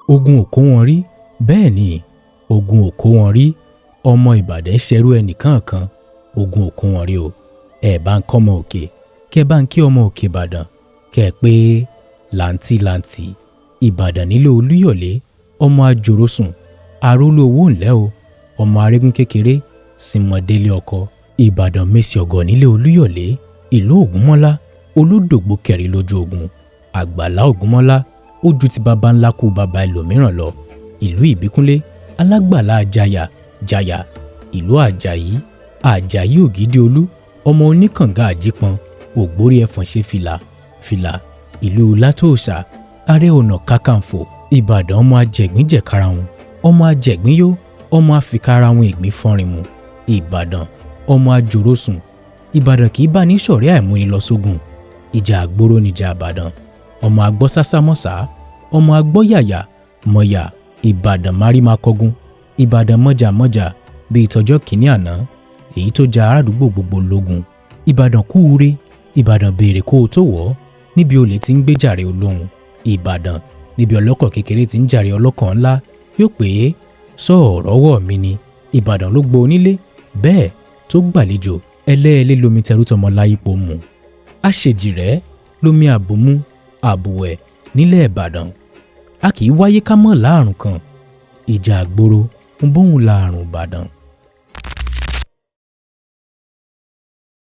ogun ò kó wọn rí, bẹ́ẹ̀ ni ogun ò kó wọn rí. Ọmọ Ìbàdàn ṣẹrú ẹnìkankan, ogun ò kó wọn rí o. Ẹ bá ń kọ́ ọmọ òkè, kẹ bá ń kí ọmọ òkè Ìbàdàn, kẹ pé làǹtìlanti Ìbàdàn nílé Olúyọ̀lé, ọmọ àjòròsùn arólú owó ńlẹ́ o, ọmọ arégún kékeré símọ̀délé ọkọ. Ìbàdàn mèsì ọ̀gọ̀ nílé Olúyọ̀lé, ìlú Ògúnmọ́lá olódògbò kẹrin lójú ogun. Àgbàlá Ògúnmọ́lá ó ju ti baba ńlá kú baba ẹlòmíràn lọ. Ìlú Ìbíkúnlé alágbàlá jaya. Ìlú Àjàyí Ògídé Olú, ọmọ oníkànga àjípọn ògbórí ẹfọ̀n ṣe fìlà. Ìlú Látòòṣà Ààrẹ Ọ̀nà Kakanfò. Ìbàdàn ọmọ ajẹ̀gbín karahun, ọmọ ajẹ̀gbín yó, ọmọ àfikarahun ìgbín fọ́nrin mu. Ìbàdàn ọmọ àjòròsùn. Ìbàdàn kì í bá ní ṣọ̀rẹ́ àìmúni lọ sógun. Ìjà àgbòrò níjà Ìbàdàn. Ọmọ agbọ́ sásámọ́sá, ọmọ agbọ́ yàyà mọ̀yà. Ìbàdàn márímakọ́gun. Ìbàdàn mọ́jà bí ìtọ́jọ́ kìíní àná, èyí tó ja aládùúgbò gbogbo lógun. Ìbàdàn kú ure, Ìbàdàn béèrè kó o tó wọ̀, níbi olè ti ń gbé jàre olóhùn. Ìbàdàn níbi ọlọ́kọ̀ kékeré ti ń jàre ọlọ́kọ̀ ńlá, yóò pé sọ̀rọ̀ wọ̀ mí ni. Ìbàdàn ló gbọ́ onílé bẹ́ẹ̀ tó gbàlejò. Ẹlẹ́ẹ̀lẹ́ lomi tẹrútọmọ láyípo mu, àṣejì rẹ̀ lomi àbùmú àbùwẹ̀ nílẹ̀ Ìbàdàn. A kì í wáyé ká mọ̀ láàrùn kan, ìjà àgbòrò ń bóhùn láàrùn Ìbàdàn.